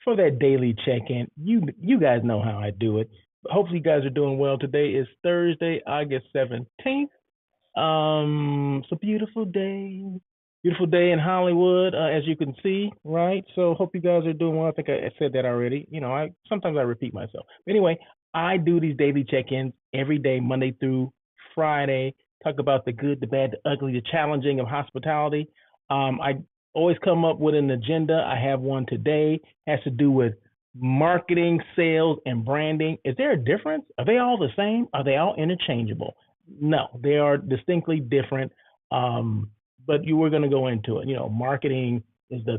for that daily check-in. You guys know how I do it. Hopefully you guys are doing well. Today is Thursday, August 17th. It's a beautiful day in Hollywood, as you can see, right? So hope you guys are doing well. I think I said that already. I sometimes I repeat myself. But anyway, I do these daily check-ins every day, Monday through Friday. Talk about the good, the bad, the ugly, the challenging of hospitality. I always come up with an agenda. I have one today. It has to do with marketing, sales, and branding. Is there a difference? Are they all the same? Are they all interchangeable? No, they are distinctly different. Um, but you were going to go into it. Marketing is the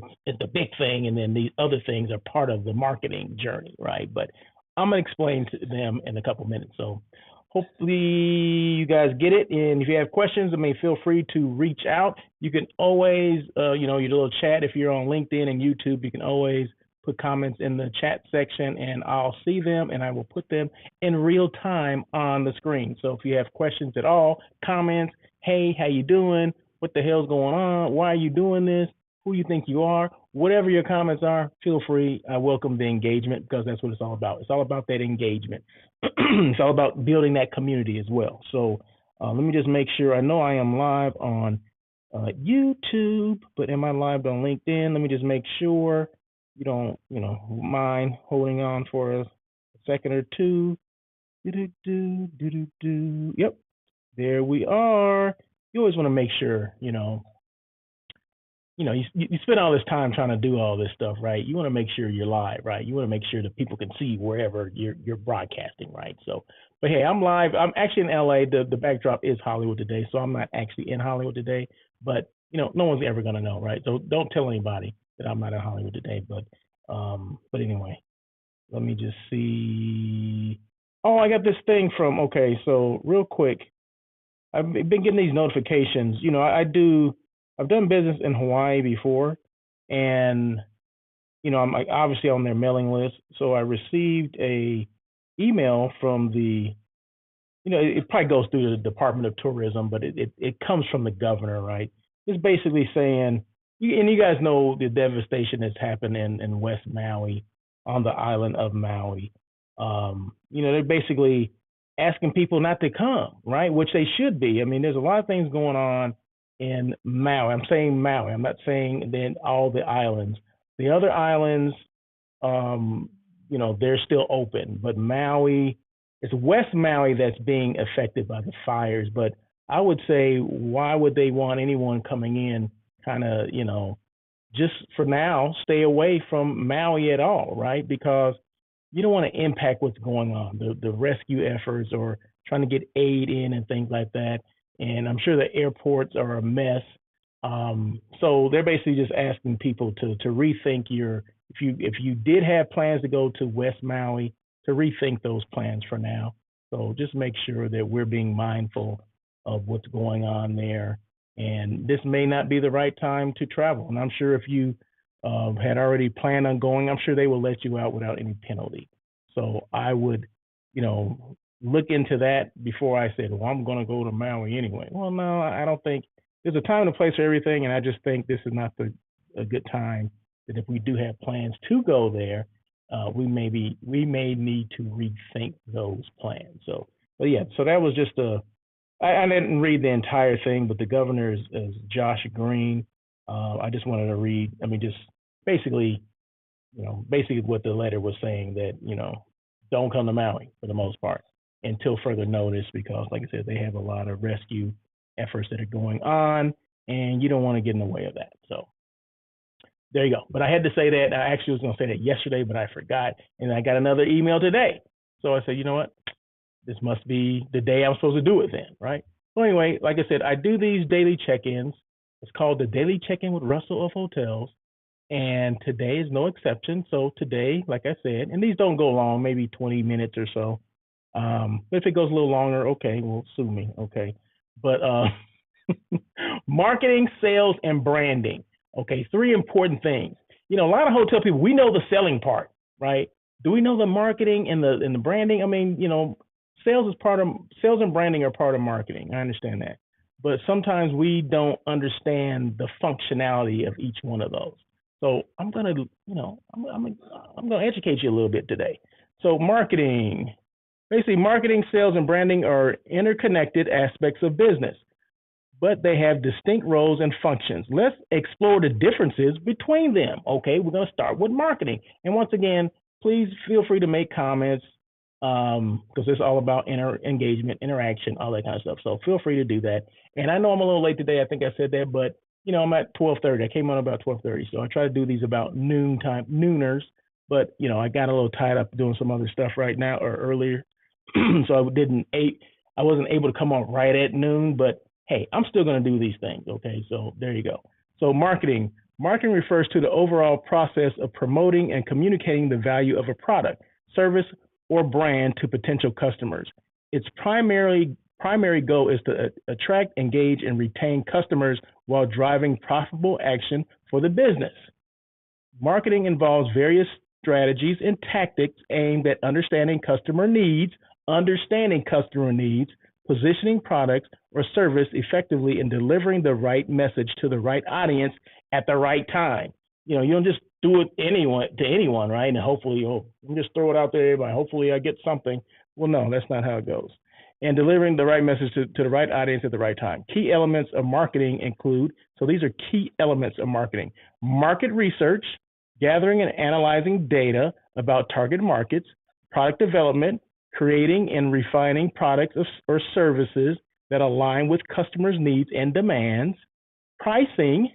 big thing, and then these other things are part of the marketing journey, right? But I'm going to explain to them in a couple minutes. So hopefully you guys get it. And if you have questions, I mean, feel free to reach out. You can always, your little chat. If you're on LinkedIn and YouTube, you can always put comments in the chat section, and I'll see them and I will put them in real time on the screen. So if you have questions at all, comments, hey, how you doing? What the hell's going on? Why are you doing this? Who you think you are? Whatever your comments are, feel free. I welcome the engagement because that's what it's all about. It's all about that engagement. It's all about building that community as well. So let me just make sure. I know I am live on YouTube, but am I live on LinkedIn? Let me just make sure you don't, mind holding on for a second or two. Yep, there we are. You always want to make sure, you spend all this time trying to do all this stuff, right? You want to make sure you're live, right? You want to make sure that people can see wherever you're broadcasting, right? So, but hey, I'm live. I'm actually in LA. The backdrop is Hollywood today, so I'm not actually in Hollywood today. But no one's ever gonna know, right? So don't tell anybody that I'm not in Hollywood today. But anyway, let me just see. Oh, I got this thing from. Okay, so real quick, I've been getting these notifications. I've done business in Hawaii before, and I'm like obviously on their mailing list. So I received a email from the, it probably goes through the Department of Tourism, but it comes from the governor, right? It's basically saying, and you guys know the devastation that's happened in West Maui, on the island of Maui. They're basically asking people not to come, right? Which they should be. I mean, there's a lot of things going on in Maui. I'm saying Maui. I'm not saying then all the islands. The other islands, they're still open, but Maui, it's West Maui that's being affected by the fires. But I would say, why would they want anyone coming in kind of, just for now, stay away from Maui at all, right? Because you don't want to impact what's going on, the rescue efforts or trying to get aid in and things like that. And I'm sure the airports are a mess. So they're basically just asking people to rethink if you did have plans to go to West Maui, to rethink those plans for now. So just make sure that we're being mindful of what's going on there. And this may not be the right time to travel. And I'm sure if you had already planned on going, I'm sure they will let you out without any penalty. So I would, look into that before I said, well, I'm going to go to Maui anyway. Well, no, I don't think there's a time and a place for everything. And I just think this is not a good time, that if we do have plans to go there, we may need to rethink those plans. So, but yeah, so that was just I didn't read the entire thing, but the governor is Josh Green. I just wanted to read, just basically, basically what the letter was saying, that, don't come to Maui for the most part until further notice, because like I said, they have a lot of rescue efforts that are going on, and you don't want to get in the way of that. So there you go. But I had to say that. I actually was going to say that yesterday, but I forgot. And I got another email today. So I said, you know what? This must be the day I'm supposed to do it then, right? So anyway, like I said, I do these daily check-ins. It's called the Daily Check-in with Russell of Hotels. And today is no exception. So today, like I said, and these don't go long, maybe 20 minutes or so. But if it goes a little longer, okay, well, sue me, okay. But marketing, sales, and branding. Okay, three important things. A lot of hotel people, we know the selling part, right? Do we know the marketing and the branding? Sales and branding are part of marketing. I understand that, but sometimes we don't understand the functionality of each one of those. So I'm I'm going to educate you a little bit today. So marketing, basically marketing, sales, and branding are interconnected aspects of business, but they have distinct roles and functions. Let's explore the differences between them. Okay, we're going to start with marketing. And once again, please feel free to make comments because it's all about engagement, interaction, all that kind of stuff. So feel free to do that. And I know I'm a little late today. I think I said that, but I'm at 12:30. I came on about 12:30, so I try to do these about nooners. But I got a little tied up doing some other stuff right now or earlier, so I wasn't able to come on right at noon. But hey, I'm still going to do these things. Okay, so there you go. So marketing. Marketing refers to the overall process of promoting and communicating the value of a product, service, or brand to potential customers. Its primary goal is to attract, engage, and retain customers while driving profitable action for the business. Marketing involves various strategies and tactics aimed at understanding customer needs, positioning products or service effectively, and delivering the right message to the right audience at the right time. You don't just do it to anyone, right? And hopefully, you just throw it out there to everybody. Hopefully, I get something. Well, no, that's not how it goes. And delivering the right message to the right audience at the right time. Key elements of marketing include, so these are key elements of marketing: market research, gathering and analyzing data about target markets; product development, creating and refining products or services that align with customers' needs and demands; pricing,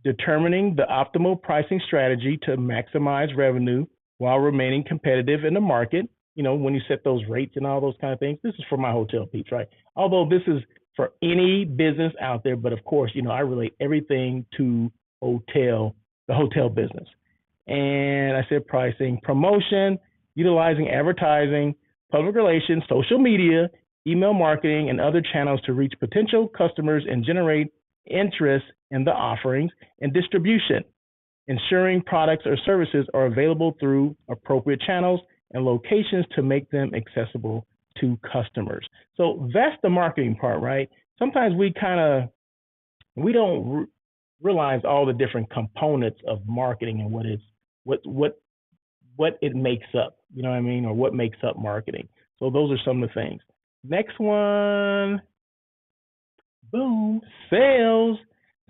determining the optimal pricing strategy to maximize revenue while remaining competitive in the market. When you set those rates and all those kind of things. This is for my hotel peeps, right? Although this is for any business out there, but of course, I relate everything to the hotel business. And I said pricing, promotion, utilizing advertising, public relations, social media, email marketing, and other channels to reach potential customers and generate interest in the offerings; and distribution, ensuring products or services are available through appropriate channels and locations to make them accessible to customers. So that's the marketing part, right? Sometimes we don't realize all the different components of marketing and what it makes up, or what makes up marketing. So those are some of the things. Next one, boom, sales.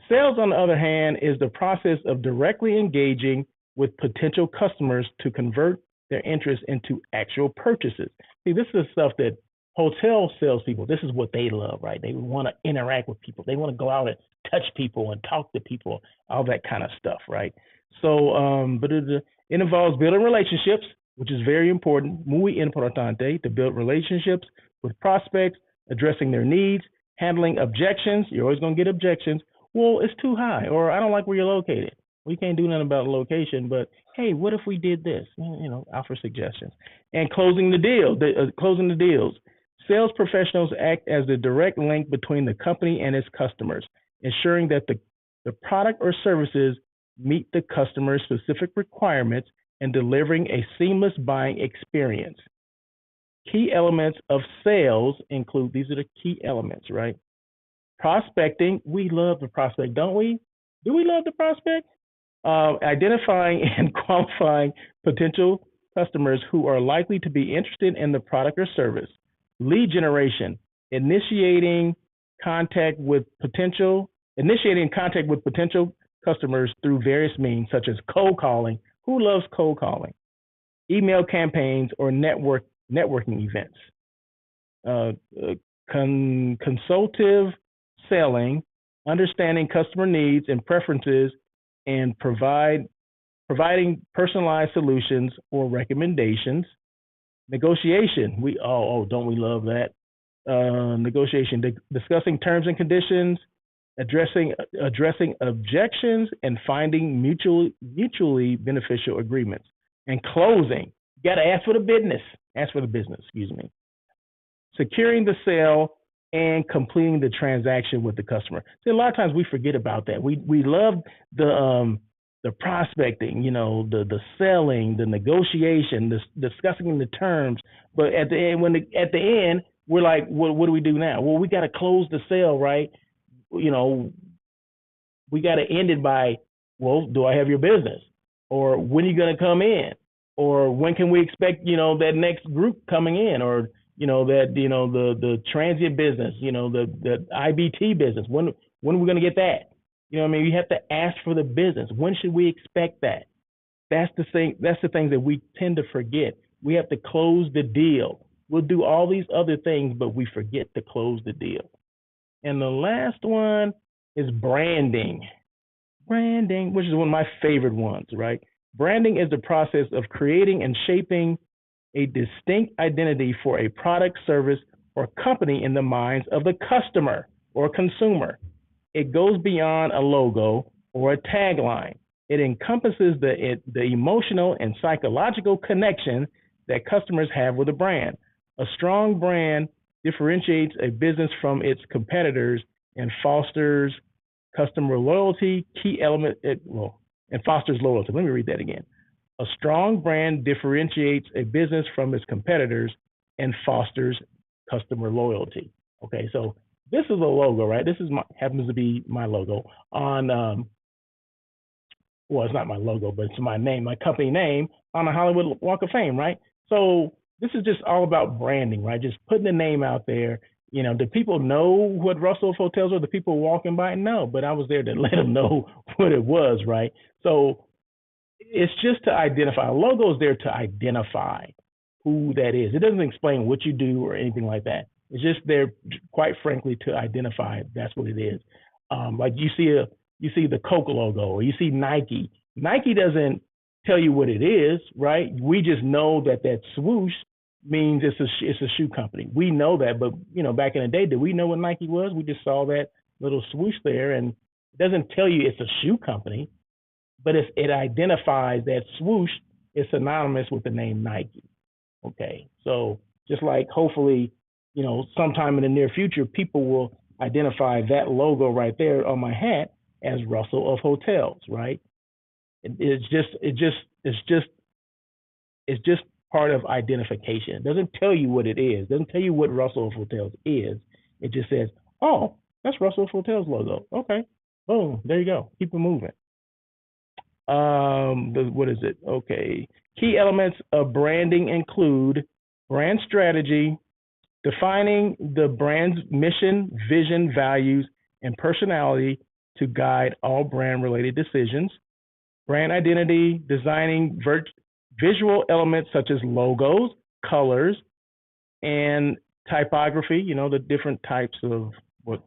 Sales, on the other hand, is the process of directly engaging with potential customers to convert their interest into actual purchases. See, this is stuff that hotel salespeople, this is what they love, right? They want to interact with people. They want to go out and touch people and talk to people, all that kind of stuff, right? So, but it involves building relationships, which is very important, muy importante, to build relationships with prospects, addressing their needs, handling objections. You're always going to get objections. Well, it's too high, or I don't like where you're located. We can't do nothing about the location, but hey, what if we did this? Offer suggestions. And closing the deals. Sales professionals act as the direct link between the company and its customers, ensuring that the product or services meet the customer's specific requirements and delivering a seamless buying experience. Key elements of sales include, these are the key elements, right? Prospecting. We love the prospect, don't we? Do we love the prospect? Identifying and qualifying potential customers who are likely to be interested in the product or service. Lead generation, initiating contact with potential customers through various means, such as cold calling. Who loves cold calling? Email campaigns or networking events. Consultative selling, understanding customer needs and preferences, and providing personalized solutions or recommendations. Negotiation. Don't we love that? Negotiation, discussing terms and conditions, addressing objections, and finding mutually beneficial agreements. And closing. You got to ask for the business. Securing the sale and completing the transaction with the customer. See, a lot of times we forget about that. We love the prospecting, the selling, the negotiation, the discussing the terms. But at the end, we're like, what do we do now? Well, we got to close the sale, right? We got to end it by, well, do I have your business? or when are you going to come in, or when can we expect, that next group coming in, or, that, the transient business, the IBT business, when are we going to get that? You have to ask for the business. When should we expect that? That's the thing. That's the thing that we tend to forget. We have to close the deal. We'll do all these other things, but we forget to close the deal. And the last one is branding. Branding, which is one of my favorite ones, right? Branding is the process of creating and shaping a distinct identity for a product, service, or company in the minds of the customer or consumer. It goes beyond a logo or a tagline. It encompasses the emotional and psychological connection that customers have with a brand. A strong brand differentiates a business from its competitors and fosters customer loyalty, and fosters loyalty. Let me read that again. A strong brand differentiates a business from its competitors and fosters customer loyalty. Okay, so this is a logo, right? This is happens to be my logo on well, it's not my logo, but it's my name, my company name on the Hollywood Walk of Fame, right? So this is just all about branding, right? Just putting the name out there. Do people know what Russell Hotels are? The people walking by? No, but I was there to let them know what it was, right? So it's just to identify. A logo is there to identify who that is. It doesn't explain what you do or anything like that. It's just there, quite frankly, to identify that's what it is. Like you see the Coke logo, or you see Nike. Nike doesn't tell you what it is, right? We just know that swoosh means it's a shoe company. We know that, but back in the day, did we know what Nike was? We just saw that little swoosh there, and it doesn't tell you it's a shoe company, but it identifies that swoosh is synonymous with the name Nike. Okay, so just like hopefully, sometime in the near future, people will identify that logo right there on my hat as Russell of Hotels, right? It's just part of identification. It doesn't tell you what it is. It doesn't tell you what Russell of Hotels is. It just says, oh, that's Russell of Hotels logo. Okay, boom, there you go. Keep it moving. What is it? Okay. Key elements of branding include brand strategy, defining the brand's mission, vision, values, and personality to guide all brand-related decisions. Brand identity, designing visual elements such as logos, colors, and typography, the different types of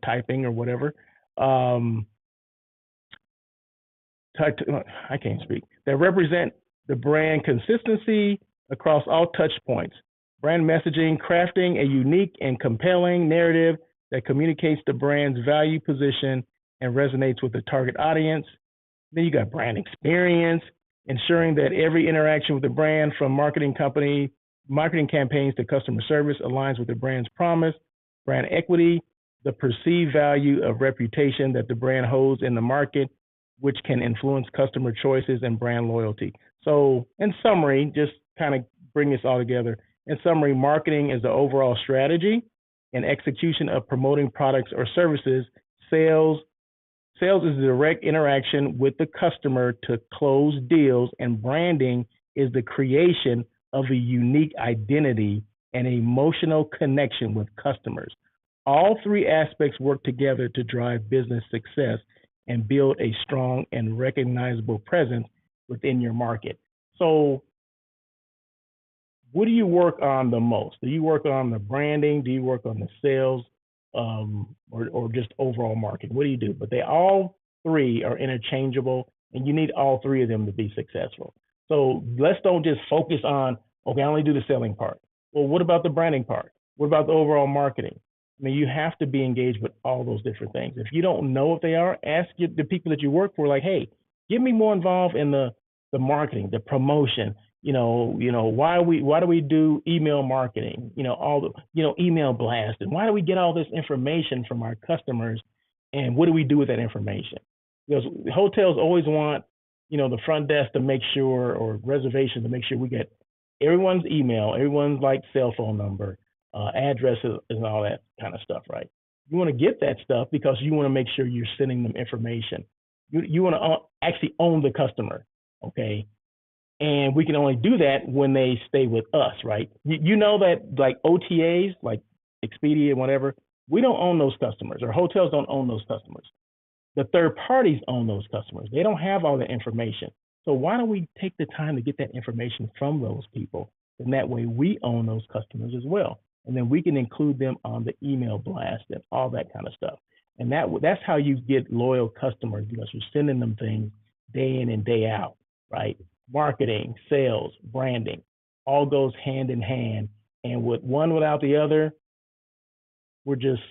typing or whatever. I can't speak. That represent the brand consistency across all touch points. Brand messaging, crafting a unique and compelling narrative that communicates the brand's value position and resonates with the target audience. Then you got brand experience, ensuring that every interaction with the brand, from marketing campaigns to customer service, aligns with the brand's promise. Brand equity, the perceived value of reputation that the brand holds in the market, which can influence customer choices and brand loyalty. So in summary, just kind of bring this all together. In summary, marketing is the overall strategy and execution of promoting products or services. Sales is the direct interaction with the customer to close deals, and branding is the creation of a unique identity and emotional connection with customers. All three aspects work together to drive business success and build a strong and recognizable presence within your market. So what do you work on the most? Do you work on the branding? Do you work on the sales, or just overall marketing? What do you do? But they all three are interchangeable, and you need all three of them to be successful. So let's don't just focus on, okay, I only do the selling part. Well, what about the branding part? What about the overall marketing? I mean, you have to be engaged with all those different things. If you don't know what they are, ask the people that you work for, like, hey, get me more involved in the marketing, the promotion. Why do we do email marketing? All the, email blast, and why do we get all this information from our customers, and what do we do with that information? Because hotels always want, the front desk to make sure, or reservation to make sure we get everyone's email, everyone's cell phone number, addresses, and all that kind of stuff, right? You want to get that stuff because you want to make sure you're sending them information. You want to actually own the customer. okay? And we can only do that when they stay with us, right? You know that like OTAs, like Expedia and whatever, we don't own those customers, or hotels don't own those customers. The third parties own those customers. They don't have all the information. So why don't we take the time to get that information from those people? And that way we own those customers as well. And then we can include them on the email blast and all that kind of stuff. And that's how you get loyal customers, because you're sending them things day in and day out, right? Marketing, sales, branding, all goes hand in hand. And with one without the other, we're just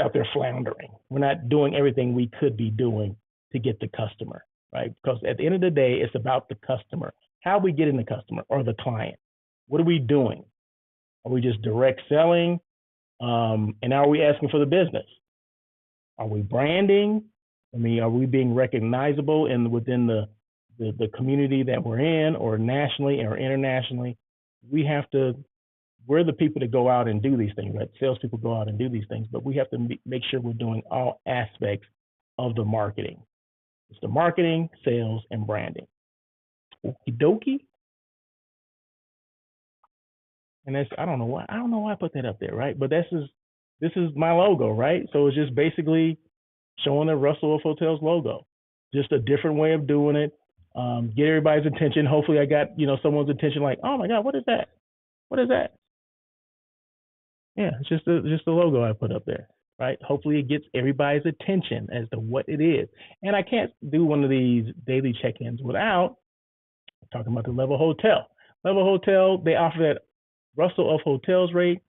out there floundering. We're not doing everything we could be doing to get the customer, right? Because at the end of the day, it's about the customer. How are we getting the customer or the client? What are we doing? Are we just direct selling? And are we asking for the business? Are we branding? I mean, are we being recognizable within the community that we're in, or nationally or internationally? We're the people to go out and do these things, right? Salespeople go out and do these things, but we have to make sure we're doing all aspects of the marketing. It's the marketing, sales, and branding. Okie dokie. And I don't know why I put that up there, right? But this is my logo, right? So it's just basically showing the Russell Wolf Hotels logo. Just a different way of doing it. Get everybody's attention. Hopefully I got, someone's attention, like, oh my God, what is that? What is that? Yeah, it's just the logo I put up there, right? Hopefully it gets everybody's attention as to what it is. And I can't do one of these daily check-ins without talking about the Level Hotel. Level Hotel, they offer that Russell of Hotels rate.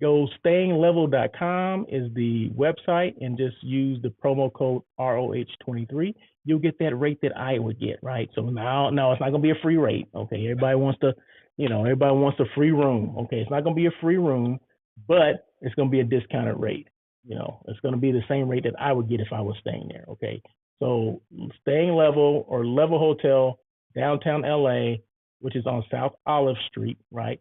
Go stayinglevel.com is the website, and just use the promo code ROH23. You'll get that rate that I would get, right? So now it's not gonna be a free rate. Okay, everybody wants a free room. Okay, it's not gonna be a free room, but it's gonna be a discounted rate. It's gonna be the same rate that I would get if I was staying there. Okay, so Staying Level, or Level Hotel, downtown LA, which is on South Olive Street, right?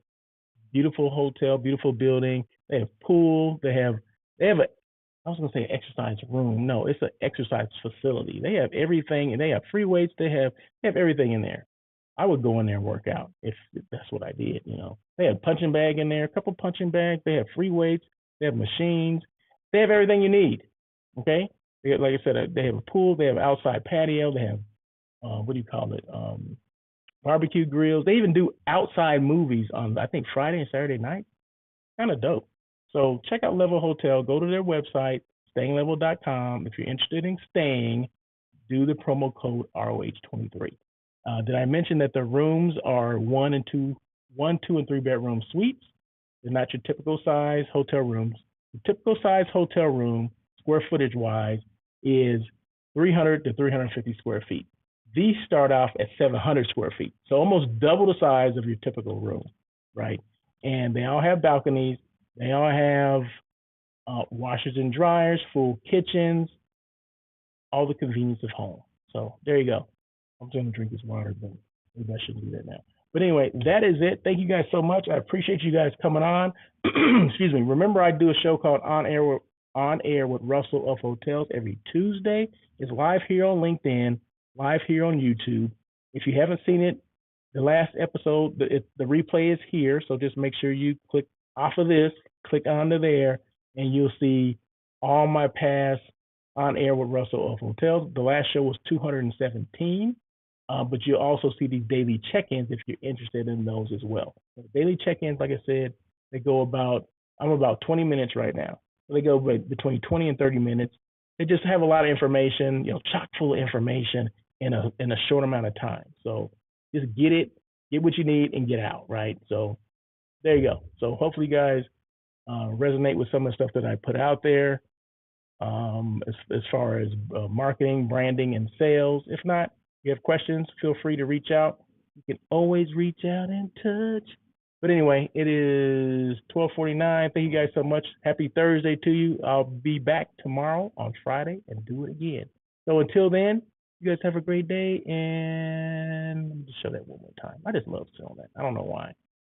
Beautiful hotel, beautiful building. They have pool. They have I was gonna say exercise room. No, it's an exercise facility. They have everything, and they have free weights. They have everything in there. I would go in there and work out if that's what I did. They have punching bag in there, a couple punching bags. They have free weights. They have machines. They have everything you need. Okay, like I said, they have a pool. They have an outside patio. They have what do you call it? Barbecue grills. They even do outside movies on, I think, Friday and Saturday night. Kind of dope. So check out Level Hotel. Go to their website, stayinglevel.com. If you're interested in staying, do the promo code ROH23. Did I mention that the rooms are 1, 2, and 3 bedroom suites? They're not your typical size hotel rooms. The typical size hotel room, square footage wise, is 300 to 350 square feet. These start off at 700 square feet, so almost double the size of your typical room, right? And they all have balconies. They all have washers and dryers, full kitchens, all the convenience of home. So there you go. I'm going to drink this water, but maybe I shouldn't do that now. But anyway, that is it. Thank you guys so much. I appreciate you guys coming on. Excuse me. Remember, I do a show called On Air with Russell of Hotels every Tuesday. It's live here on LinkedIn, live here on YouTube. If you haven't seen it, the last episode, the replay is here. So just make sure you click off of this, click onto there, and you'll see all my past On Air with Russell of Hotels. The last show was 217. But you'll also see these daily check-ins if you're interested in those as well. So daily check-ins, like I said, they go I'm about 20 minutes right now. So they go between 20 and 30 minutes. They just have a lot of information, chock full of information in a short amount of time. So just get what you need and get out, right? So there you go. So hopefully you guys resonate with some of the stuff that I put out there as far as marketing, branding, and sales. If not, you have questions, feel free to reach out. You can always reach out and touch. But anyway, it is 12:49. Thank you guys so much. Happy Thursday to you. I'll be back tomorrow on Friday and do it again. So until then, you guys have a great day. And let me just show that one more time. I just love showing that. I don't know why.